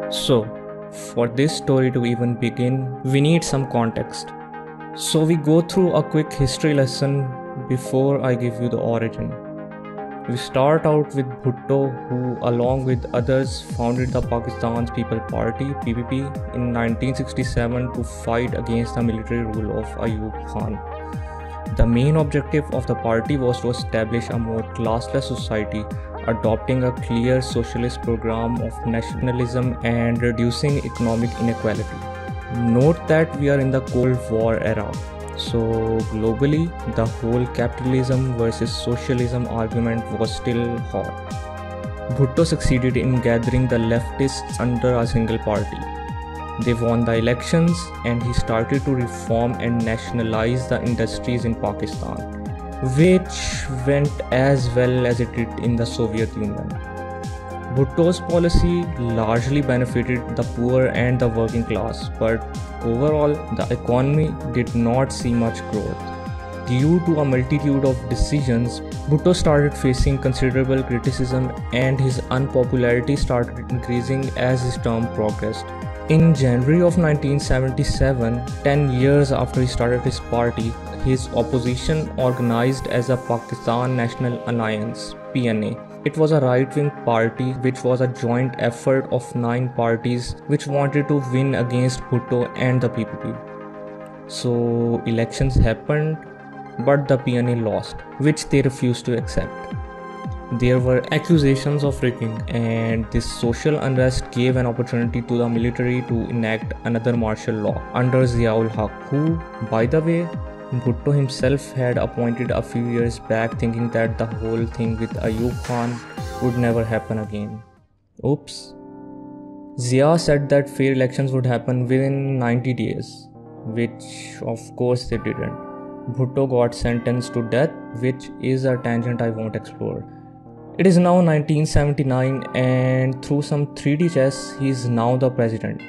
So, for this story to even begin, we need some context. So, we go through a quick history lesson before I give you the origin. We start out with Bhutto, who, along with others, founded the Pakistan's People Party (PPP) in 1967 to fight against the military rule of Ayub Khan. The main objective of the party was to establish a more classless society, adopting a clear socialist program of nationalism and reducing economic inequality. Note that we are in the Cold War era. So globally, the whole capitalism versus socialism argument was still hot. Bhutto succeeded in gathering the leftists under a single party. They won the elections and he started to reform and nationalize the industries in Pakistan, which went as well as it did in the Soviet Union. Bhutto's policy largely benefited the poor and the working class, but overall, the economy did not see much growth. Due to a multitude of decisions, Bhutto started facing considerable criticism and his unpopularity started increasing as his term progressed. In January of 1977, 10 years after he started his party, his opposition organized as a Pakistan National Alliance (PNA). It was a right-wing party which was a joint effort of 9 parties which wanted to win against Bhutto and the PPP. So elections happened, but the PNA lost, which they refused to accept. There were accusations of rigging, and this social unrest gave an opportunity to the military to enact another martial law under Ziaul Haq, who, by the way, Bhutto himself had appointed a few years back, thinking that the whole thing with Ayub Khan would never happen again. Oops. Zia said that fair elections would happen within 90 days, which of course they didn't. Bhutto got sentenced to death, which is a tangent I won't explore. It is now 1979 and through some 3D chess, he is now the president.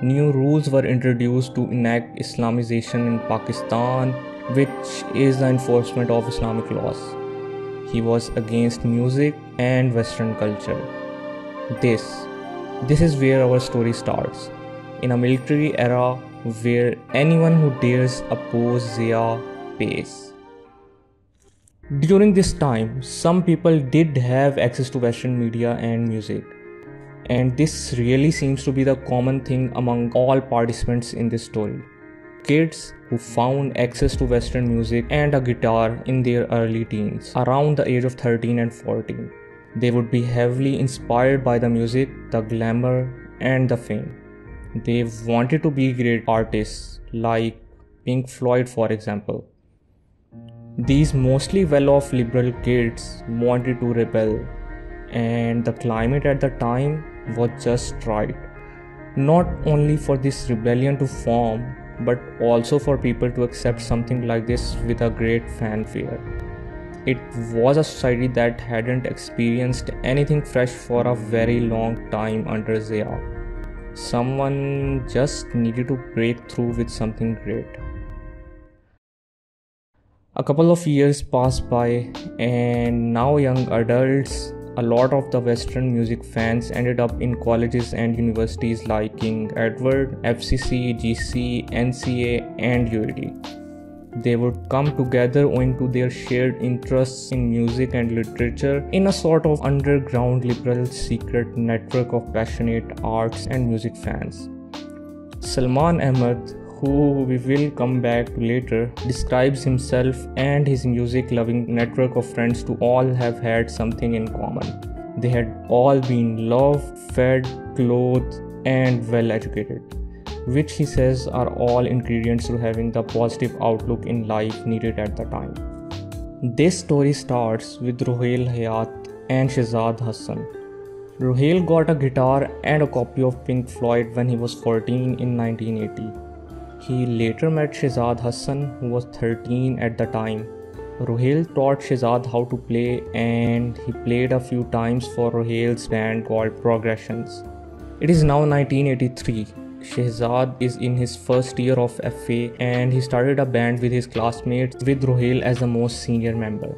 New rules were introduced to enact Islamization in Pakistan, which is the enforcement of Islamic laws. He was against music and Western culture. This is where our story starts. In a military era where anyone who dares oppose Zia pays. During this time, some people did have access to Western media and music. And this really seems to be the common thing among all participants in this story. Kids who found access to Western music and a guitar in their early teens, around the age of 13 and 14. They would be heavily inspired by the music, the glamour, and the fame. They wanted to be great artists, like Pink Floyd for example. These mostly well-off liberal kids wanted to rebel, and the climate at the time was just right. Not only for this rebellion to form, but also for people to accept something like this with a great fanfare. It was a society that hadn't experienced anything fresh for a very long time under Zia. Someone just needed to break through with something great. A couple of years passed by, and now young adults, a lot of the Western music fans ended up in colleges and universities like King Edward, FCC, GC, NCA, and UAD. They would come together owing to their shared interests in music and literature in a sort of underground liberal secret network of passionate arts and music fans. Salman Ahmed, who we will come back to later, describes himself and his music-loving network of friends to all have had something in common. They had all been loved, fed, clothed, and well-educated, which he says are all ingredients to having the positive outlook in life needed at the time. This story starts with Ruhail Hayat and Shehzad Hassan. Ruhail got a guitar and a copy of Pink Floyd when he was 14 in 1980. He later met Shehzad Hassan, who was 13 at the time. Ruhail taught Shehzad how to play, and he played a few times for Ruhail's band called Progressions. It is now 1983. Shehzad is in his first year of FA and he started a band with his classmates with Ruhail as the most senior member.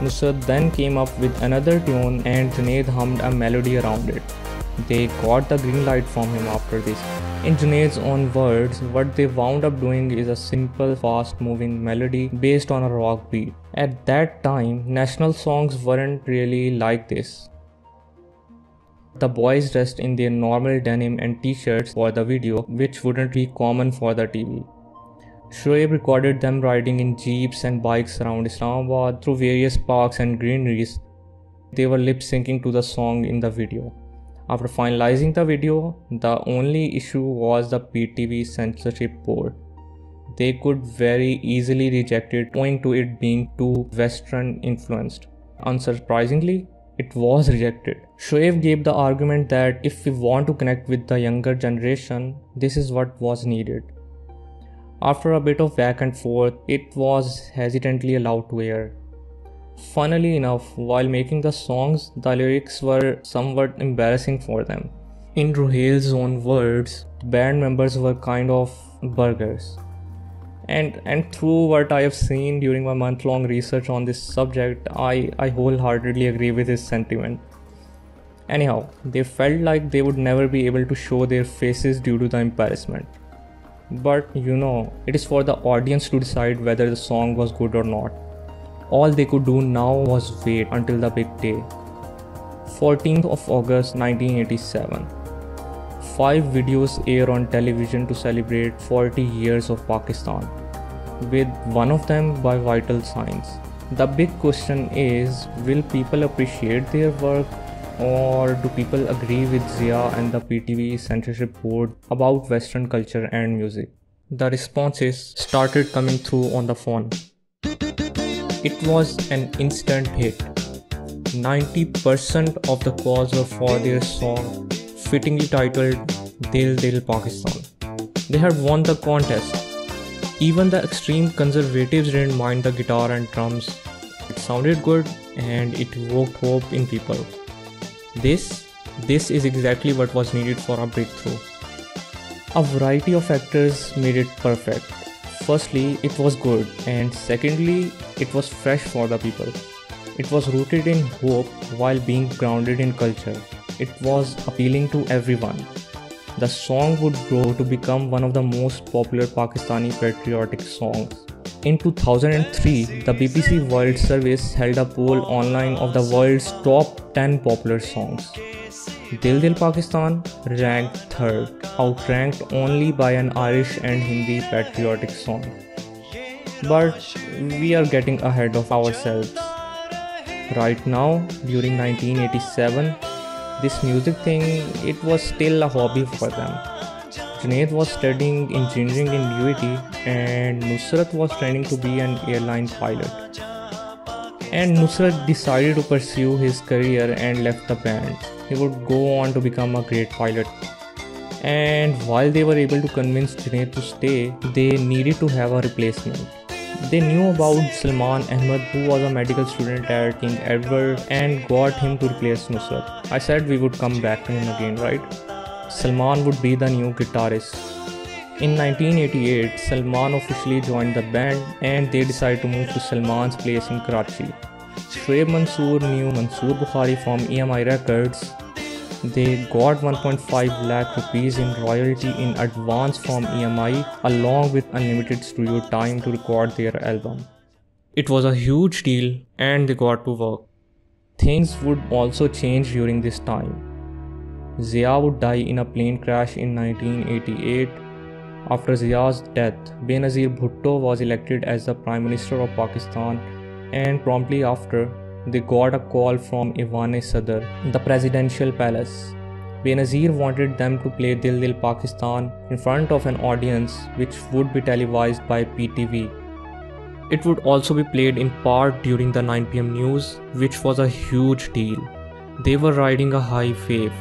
Nusrat then came up with another tune and Junaid hummed a melody around it. They got the green light from him after this. In Junaid's own words, what they wound up doing is a simple, fast-moving melody based on a rock beat. At that time, national songs weren't really like this. The boys dressed in their normal denim and t-shirts for the video, which wouldn't be common for the TV. Shoaib recorded them riding in jeeps and bikes around Islamabad through various parks and greeneries. They were lip-syncing to the song in the video. After finalizing the video, the only issue was the PTV censorship board. They could very easily reject it owing to it being too Western influenced. Unsurprisingly, it was rejected. Shoaib gave the argument that if we want to connect with the younger generation, this is what was needed. After a bit of back and forth, it was hesitantly allowed to air. Funnily enough, while making the songs, the lyrics were somewhat embarrassing for them. In Ruhail's own words, the band members were kind of burgers. And through what I have seen during my month-long research on this subject, I wholeheartedly agree with his sentiment. Anyhow, they felt like they would never be able to show their faces due to the embarrassment. But it is for the audience to decide whether the song was good or not. All they could do now was wait until the big day. 14th of August 1987. 5 videos air on television to celebrate 40 years of Pakistan, with one of them by Vital Signs. The big question is, will people appreciate their work, or do people agree with Zia and the PTV censorship board about Western culture and music? The responses started coming through on the phone. It was an instant hit. 90% of the calls were for their song, fittingly titled Dil Dil Pakistan. They had won the contest. Even the extreme conservatives didn't mind the guitar and drums. It sounded good and it evoked hope in people. This is exactly what was needed for a breakthrough. A variety of factors made it perfect. Firstly, it was good, and secondly, it was fresh for the people. It was rooted in hope while being grounded in culture. It was appealing to everyone. The song would grow to become one of the most popular Pakistani patriotic songs. In 2003, the BBC World Service held a poll online of the world's top 10 popular songs. Dil Dil Pakistan ranked third, outranked only by an Irish and Hindi patriotic song. But we are getting ahead of ourselves. Right now, during 1987, this music thing, it was still a hobby for them. Junaid was studying engineering in UAT and Nusrat was training to be an airline pilot. And Nusrat decided to pursue his career and left the band. He would go on to become a great pilot. And while they were able to convince Junaid to stay, they needed to have a replacement. They knew about Salman Ahmed, who was a medical student at King Edward, and got him to replace Nusrat. I said we would come back to him again, right? Salman would be the new guitarist. In 1988, Salman officially joined the band and they decided to move to Salman's place in Karachi. Shoaib Mansoor knew Mansoor Bukhari from EMI Records. They got 1.5 lakh rupees in royalty in advance from EMI along with unlimited studio time to record their album. It was a huge deal and they got to work. Things would also change during this time. Zia would die in a plane crash in 1988. After Zia's death, Benazir Bhutto was elected as the Prime Minister of Pakistan, and promptly after, they got a call from Iwan Sadr, the presidential palace. Benazir wanted them to play Dil Dil Pakistan in front of an audience which would be televised by PTV. It would also be played in part during the 9 PM news, which was a huge deal. They were riding a high wave.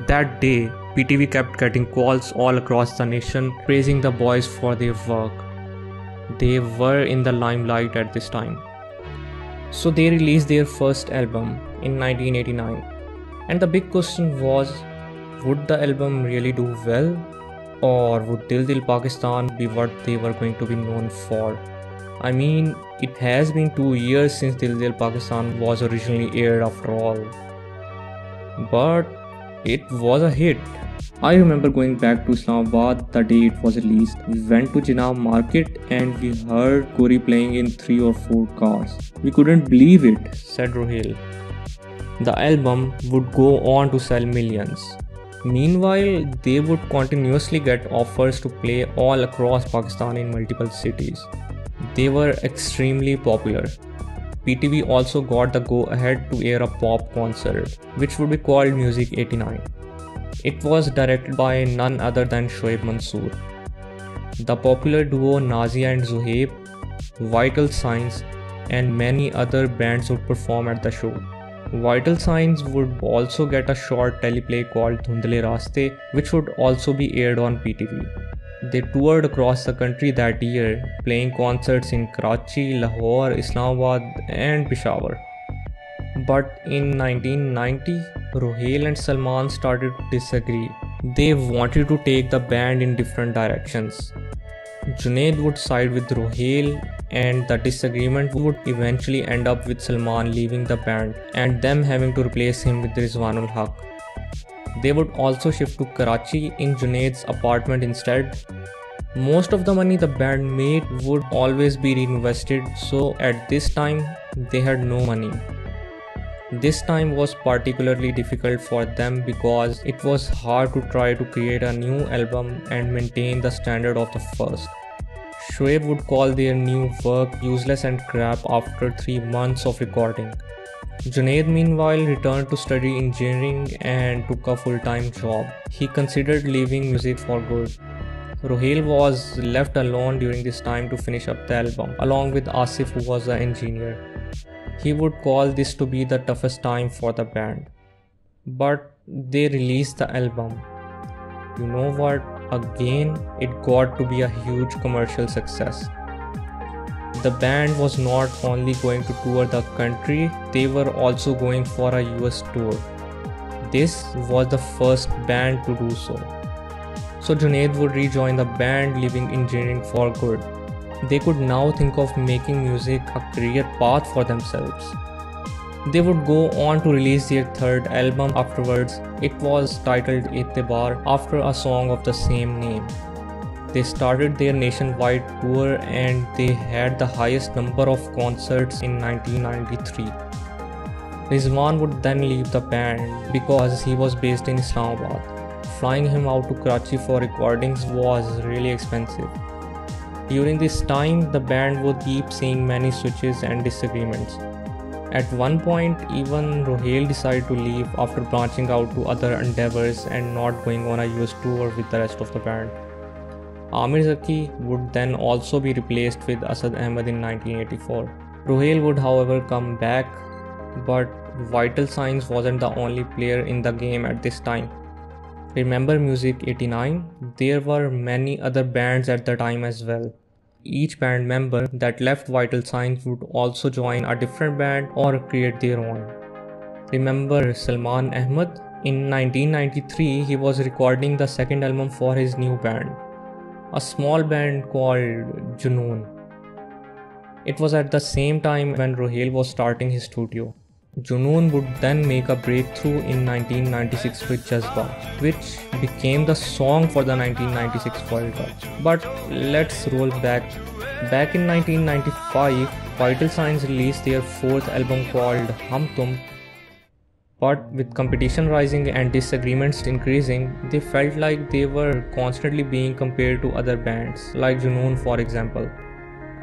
That day, PTV kept getting calls all across the nation praising the boys for their work. They were in the limelight at this time. So they released their first album in 1989. And the big question was, would the album really do well? Or would Dil Dil Pakistan be what they were going to be known for? I mean, it has been 2 years since Dil Dil Pakistan was originally aired after all. But it was a hit. I remember going back to Islamabad the day it was released. We went to Jinnah market and we heard Kori playing in 3 or 4 cars. We couldn't believe it, said Rohil. The album would go on to sell millions. Meanwhile, they would continuously get offers to play all across Pakistan in multiple cities. They were extremely popular. PTV also got the go-ahead to air a pop concert, which would be called Music 89. It was directed by none other than Shoaib Mansoor. The popular duo Nazia and Zohaib, Vital Signs, and many other bands would perform at the show. Vital Signs would also get a short teleplay called Dhundle Raste, which would also be aired on PTV. They toured across the country that year, playing concerts in Karachi, Lahore, Islamabad, and Peshawar. But in 1990, Rohil and Salman started to disagree. They wanted to take the band in different directions. Junaid would side with Rohil, and the disagreement would eventually end up with Salman leaving the band and them having to replace him with Rizwanul Haq. They would also shift to Karachi in Junaid's apartment instead. Most of the money the band made would always be reinvested, so at this time they had no money. This time was particularly difficult for them because it was hard to try to create a new album and maintain the standard of the first. Shoaib would call their new work useless and crap after 3 months of recording. Junaid meanwhile returned to study engineering and took a full-time job. He considered leaving music for good. Rohil was left alone during this time to finish up the album, along with Asif, who was the engineer. He would call this to be the toughest time for the band. But they released the album. You know what? Again, it got to be a huge commercial success. The band was not only going to tour the country, they were also going for a US tour. This was the first band to do so. So Junaid would rejoin the band, leaving engineering for good. They could now think of making music a career path for themselves. They would go on to release their third album afterwards. It was titled Itebar after a song of the same name. They started their nationwide tour and they had the highest number of concerts in 1993. Rizwan would then leave the band because he was based in Islamabad. Flying him out to Karachi for recordings was really expensive. During this time, the band would keep seeing many switches and disagreements. At one point, even Rohil decided to leave after branching out to other endeavors and not going on a US tour with the rest of the band. Amir Zaki would then also be replaced with Asad Ahmed in 1984. Rohil would however come back, but Vital Signs wasn't the only player in the game at this time. Remember Music 89? There were many other bands at the time as well. Each band member that left Vital Signs would also join a different band or create their own. Remember Salman Ahmed? In 1993, he was recording the second album for his new band, a small band called Junoon. It was at the same time when Rohil was starting his studio. Junoon would then make a breakthrough in 1996 with Jazba, which became the song for the 1996 World Cup. But let's roll back. Back in 1995, Vital Signs released their fourth album called Hum Tum. But with competition rising and disagreements increasing, they felt like they were constantly being compared to other bands, like Junoon for example.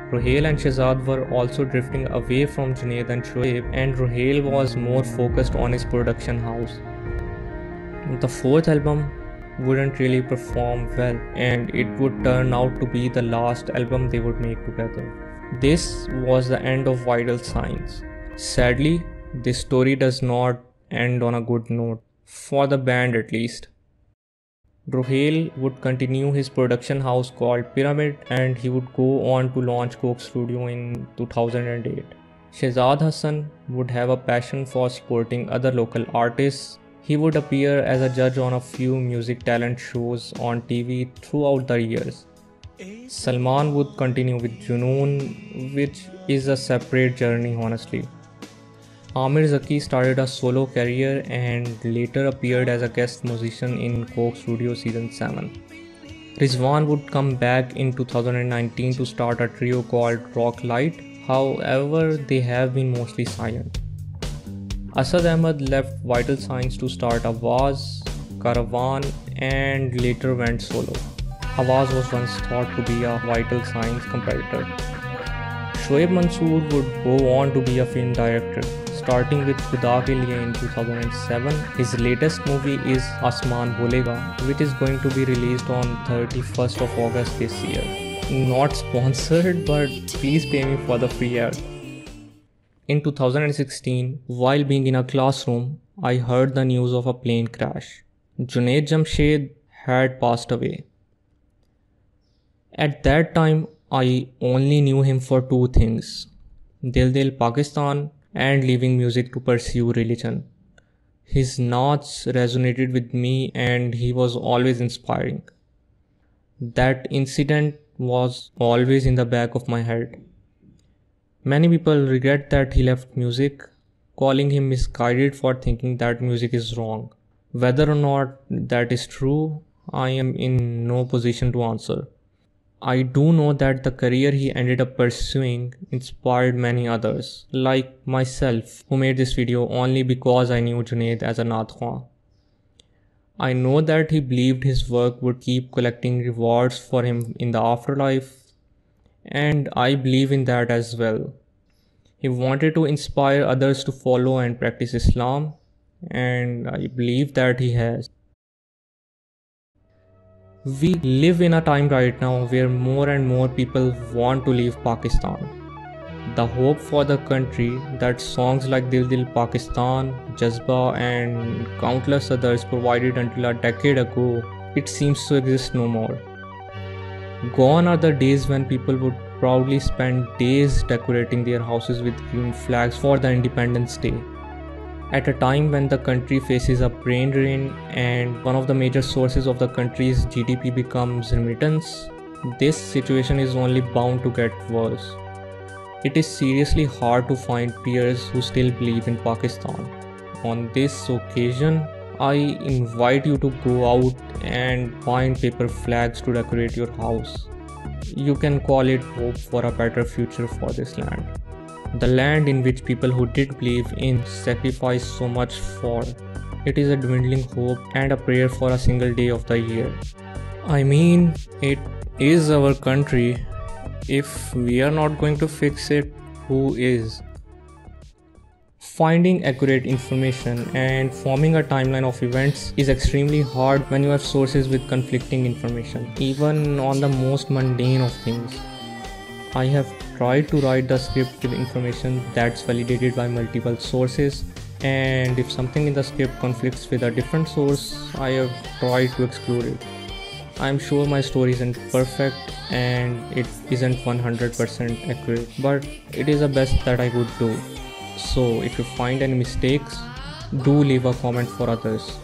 Rohil and Shehzad were also drifting away from Junaid and Shoaib, and Rohil was more focused on his production house. The fourth album wouldn't really perform well, and it would turn out to be the last album they would make together. This was the end of Vital Signs. Sadly, this story does not end on a good note, for the band at least. Rohil would continue his production house called Pyramid, and he would go on to launch Coke Studio in 2008. Shehzad Hassan would have a passion for supporting other local artists. He would appear as a judge on a few music talent shows on TV throughout the years. Salman would continue with Junoon, which is a separate journey honestly. Amir Zaki started a solo career and later appeared as a guest musician in Coke Studio Season 7. Rizwan would come back in 2019 to start a trio called Rock Light, however they have been mostly silent. Asad Ahmed left Vital Signs to start Awaz, Caravan and later went solo. Awaz was once thought to be a Vital Signs competitor. Shoaib Mansoor would go on to be a film director, starting with Khuda Ke Liye in 2007. His latest movie is Asmaan Bolega, which is going to be released on 31st of August this year. Not sponsored, but please pay me for the free ad. In 2016, while being in a classroom, I heard the news of a plane crash. Junaid Jamshed had passed away. At that time, I only knew him for two things: Dil Dil Pakistan and leaving music to pursue religion. His nods resonated with me and he was always inspiring. That incident was always in the back of my head. Many people regret that he left music, calling him misguided for thinking that music is wrong. Whether or not that is true, I am in no position to answer. I do know that the career he ended up pursuing inspired many others, like myself, who made this video only because I knew Junaid as a Naat Khan. I know that he believed his work would keep collecting rewards for him in the afterlife, and I believe in that as well. He wanted to inspire others to follow and practice Islam, and I believe that he has. We live in a time right now where more and more people want to leave Pakistan. The hope for the country that songs like Dil Dil Pakistan, Jazba and countless others provided until a decade ago, it seems to exist no more. Gone are the days when people would proudly spend days decorating their houses with green flags for the Independence Day. At a time when the country faces a brain drain and one of the major sources of the country's GDP becomes remittance, this situation is only bound to get worse. It is seriously hard to find peers who still believe in Pakistan. On this occasion, I invite you to go out and find paper flags to decorate your house. You can call it hope for a better future for this land. The land in which people who did believe in sacrificed so much for. It is a dwindling hope and a prayer for a single day of the year. I mean, it is our country. If we are not going to fix it, who is? Finding accurate information and forming a timeline of events is extremely hard when you have sources with conflicting information, even on the most mundane of things. I have tried to write the script with information that's validated by multiple sources, and if something in the script conflicts with a different source, I have tried to exclude it. I'm sure my story isn't perfect and it isn't 100% accurate, but it is the best that I could do. So if you find any mistakes, do leave a comment for others.